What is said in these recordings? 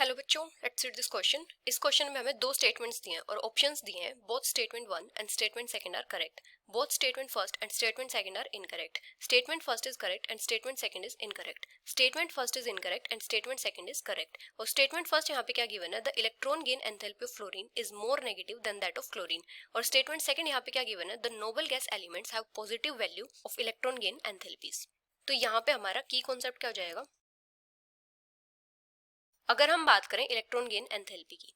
Hello बच्चों, let's read this question. इस question में हमें दो स्टेटमेंट्स दिए हैं और ऑप्शंस दिए हैं। Both statement one and statement second are correct. Both statement first and statement second are incorrect. Statement first is correct and statement second is incorrect. Statement first is incorrect and statement second is correct. और statement first यहाँ पे क्या given है, the electron gain enthalpy of fluorine is more negative than that of chlorine. और statement second यहाँ पे क्या given है, the noble gas elements have positive value of electron gain enthalpies. तो यहाँ पे हमारा की कॉन्सेप्ट क्या हो जाएगा, अगर हम बात करें इलेक्ट्रॉन गेन एंथैल्पी की,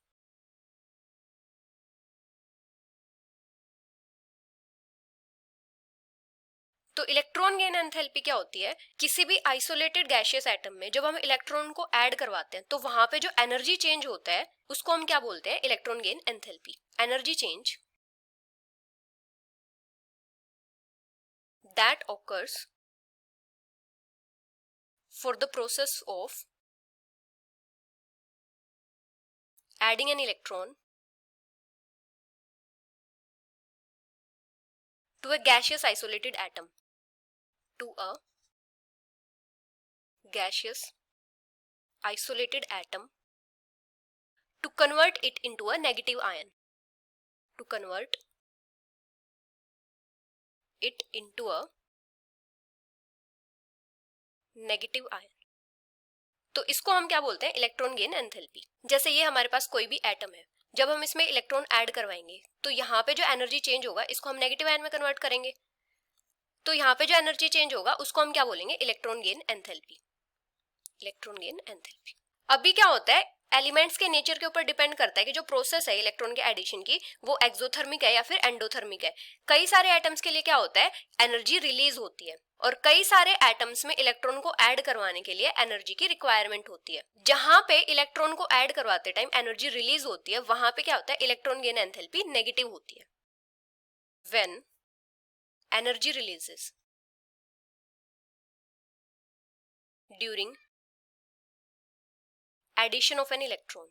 तो इलेक्ट्रॉन गेन एंथैल्पी क्या होती है, किसी भी आइसोलेटेड गैसियस एटम में जब हम इलेक्ट्रॉन को ऐड करवाते हैं तो वहां पे जो एनर्जी चेंज होता है उसको हम क्या बोलते हैं, electron gain enthalpy. Energy change that occurs for the process of adding an electron to a gaseous isolated atom, to a gaseous isolated atom, to convert it into a negative ion, to convert it into a negative ion। तो इसको हम क्या बोलते हैं, electron gain enthalpy. जैसे ये हमारे पास कोई भी एटम है, जब हम इसमें इलेक्ट्रॉन ऐड करवाएंगे तो यहाँ पे जो एनर्जी चेंज होगा इसको हम नेगेटिव आयन में कन्वर्ट करेंगे। तो यहाँ पे जो एनर्जी चेंज होगा उसको हम क्या बोलेंगे, electron gain enthalpy. Electron gain enthalpy. अभी क्या होता है, एलिमेंट्स के नेचर के ऊपर डिपेंड करता है कि जो प्रोसेस है इलेक्ट्रॉन के एडिशन की वो एक्सोथर्मिक है या फिर एंडोथर्मिक है। कई सारे एटम्स के लिए क्या होता है, एनर्जी रिलीज होती है, और कई सारे एटम्स में इलेक्ट्रॉन को ऐड करवाने के लिए एनर्जी की रिक्वायरमेंट होती है। जहां पे इलेक्ट्रॉन को ऐड करवाते टाइम एनर्जी रिलीज होती है वहां पे क्या होता है, इलेक्ट्रॉन गेन एंथैल्पी नेगेटिव होती है। When energy releases during addition of an electron,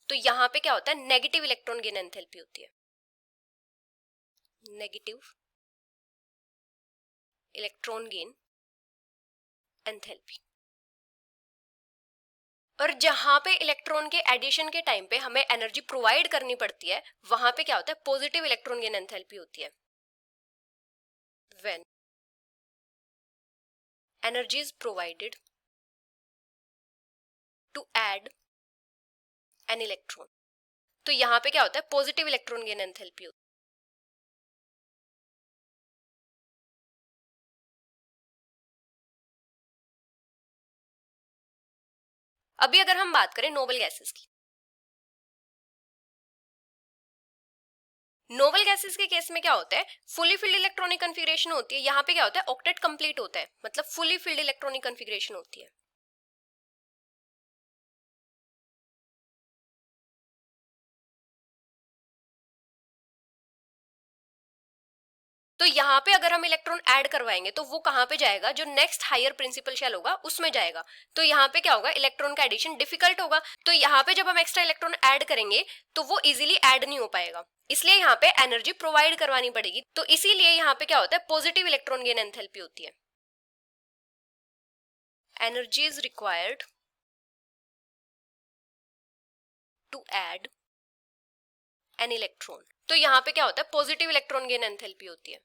तो यहां पे क्या होता है, नेगेटिव इलेक्ट्रॉन गेन एंथैल्पी होती है। Negative electron gain enthalpy. और जहां पे इलेक्ट्रॉन के एडिशन के टाइम पे हमें एनर्जी प्रोवाइड करनी पड़ती है वहां पे क्या होता है, पॉजिटिव इलेक्ट्रॉन गेन एंथैल्पी होती है। When energy is provided to add an electron, तो यहां पे क्या होता है, पॉजिटिव इलेक्ट्रॉन गेन एंथैल्पी होती है। अभी अगर हम बात करें नोबल गैसेस की, नोबल गैसेस के केस में क्या होता है, फुली फिल्ड इलेक्ट्रॉनिक कॉन्फ़िगरेशन होती है। यहाँ पे क्या होता है, ऑक्टेट कंप्लीट होता है, मतलब फुली फिल्ड इलेक्ट्रॉनिक कॉन्फ़िगरेशन होती है। तो यहाँ पे अगर हम इलेक्ट्रॉन ऐड करवाएंगे तो वो कहाँ पे जाएगा, जो नेक्स्ट हायर प्रिंसिपल शेल होगा उसमें जाएगा। तो यहाँ पे क्या होगा, इलेक्ट्रॉन का एडिशन डिफिकल्ट होगा। तो यहाँ पे जब हम एक्स्ट्रा इलेक्ट्रॉन ऐड करेंगे तो वो इजीली ऐड नहीं हो पाएगा, इसलिए यहाँ पे एनर्जी प्रोवाइड करवानी पड़ेगी। तो इसीलिए यहाँ पे क्या होता है, पॉजिटिव इलेक्ट्रॉन गेन एंथैल्पी होती है। Energy is required to add an electron, तो यहाँ पे क्या होता है, पॉजिटिव इलेक्ट्रॉन गेन एंथैल्पी होती है।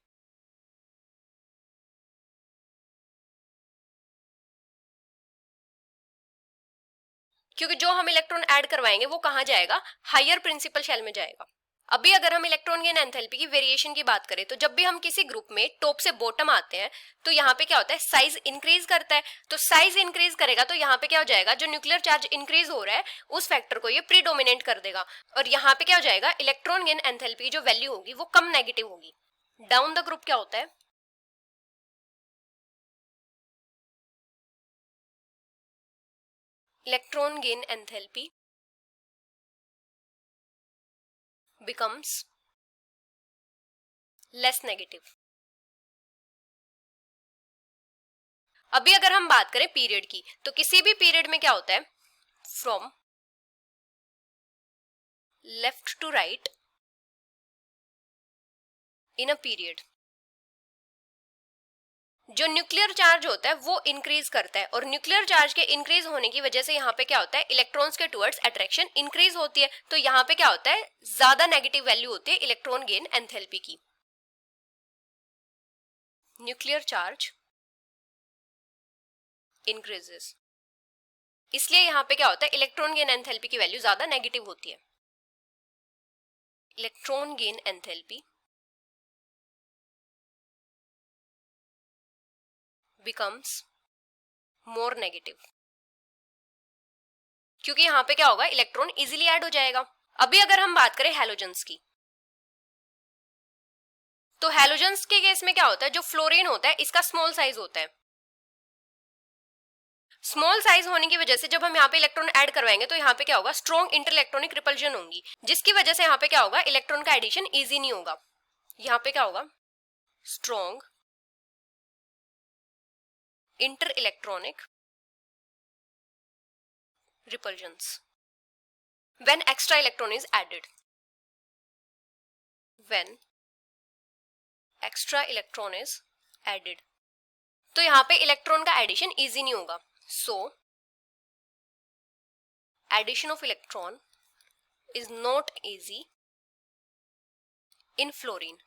क्योंकि जो हम इलेक्ट्रॉन ऐड करवाएंगे वो कहाँ जाएगा, हायर प्रिंसिपल शेल में जाएगा। अभी अगर हम इलेक्ट्रॉन गेन एंथैल्पी की वेरिएशन की बात करें तो जब भी हम किसी ग्रुप में टॉप से बॉटम आते हैं तो यहाँ पे क्या होता है, साइज इंक्रीज करता है। तो साइज इंक्रीज करेगा तो यहाँ पे क्या हो जाएगा, जो न्यूक्लियर चार्ज इंक्रीज हो रहा है उस फैक्टर को ये प्रीडोमिनेट कर देगा, और यहाँ पे क्या हो जाएगा, इलेक्ट्रॉन गेन एंथैल्पी की जो वैल्यू होगी वो कम नेगेटिव होगी। डाउन द ग्रुप क्या होता है, electron gain enthalpy becomes less negative. अभी अगर हम बात करें पीरियड की, तो किसी भी पीरियड में क्या होता है, from left to right in a period जो न्यूक्लियर चार्ज होता है वो इंक्रीज करता है, और न्यूक्लियर चार्ज के इंक्रीज होने की वजह से यहाँ पे क्या होता है, इलेक्ट्रॉन्स के टुवर्ड्स अट्रैक्शन इंक्रीज होती है। तो यहाँ पे क्या होता है, ज्यादा नेगेटिव वैल्यू होती है इलेक्ट्रॉन गेन एंथैल्पी की। न्यूक्लियर चार्ज इंक्रीजेस, इसलिए यहाँ पे क्या होता है, इलेक्ट्रॉन गेन एंथैल्पी की वैल्यू ज्यादा नेगेटिव होती है। Electron gain enthalpy becomes more negative, क्योंकि यहाँ पे क्या होगा, इलेक्ट्रॉन इजीली ऐड हो जाएगा। अभी अगर हम बात करें हैलोजेंस की, तो हैलोजेंस के केस में क्या होता है, जो फ्लोरीन होता है इसका स्मॉल साइज होता है। स्मॉल साइज होने की वजह से जब हम यहाँ पे इलेक्ट्रॉन ऐड करवाएंगे तो यहाँ पे क्या होगा, स्ट्रॉन्ग इंटर इलेक्ट्रॉनिक रिपल्जन होंगी, जिसकी वजह से यहाँ पे क्या होगा, इलेक्ट्रॉन का एडिशन इजी नहीं होगा। यहाँ पे क्या होगा, strong inter electronic repulsions when extra electron is added, when extra electron is added, तो यहाँ पे इलेक्ट्रॉन का एडिशन इजी नहीं होगा। So addition of electron is not easy in fluorine.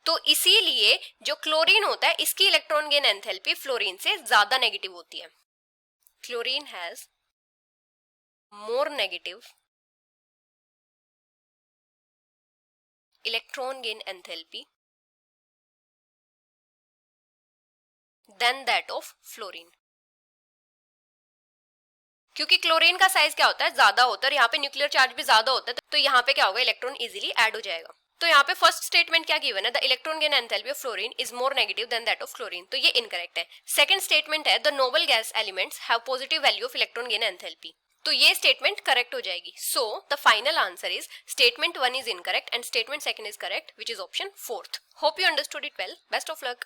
तो इसीलिए जो क्लोरीन होता है इसकी इलेक्ट्रॉन गेन एंथैल्पी फ्लोरीन से ज्यादा नेगेटिव होती है। Chlorine has more negative electron gain enthalpy than that of fluorine, क्योंकि क्लोरीन का साइज क्या होता है, ज्यादा होता है, यहाँ पे न्यूक्लियर चार्ज भी ज्यादा होता है, तो यहाँ पे क्या होगा, इलेक्ट्रॉन इजीली ऐड हो जाएगा। तो यहाँ पे फर्स्ट स्टेटमेंट क्या गिवन है, the electron gain enthalpy of fluorine is more negative than that of chlorine, तो ये इनकरेक्ट है। सेकंड स्टेटमेंट है, the noble gas elements have positive value of electron gain enthalpy, तो ये स्टेटमेंट करेक्ट हो जाएगी। So the final answer is statement 1 is incorrect and statement 2 is correct, which is option 4th। Hope you understood it well, best of luck.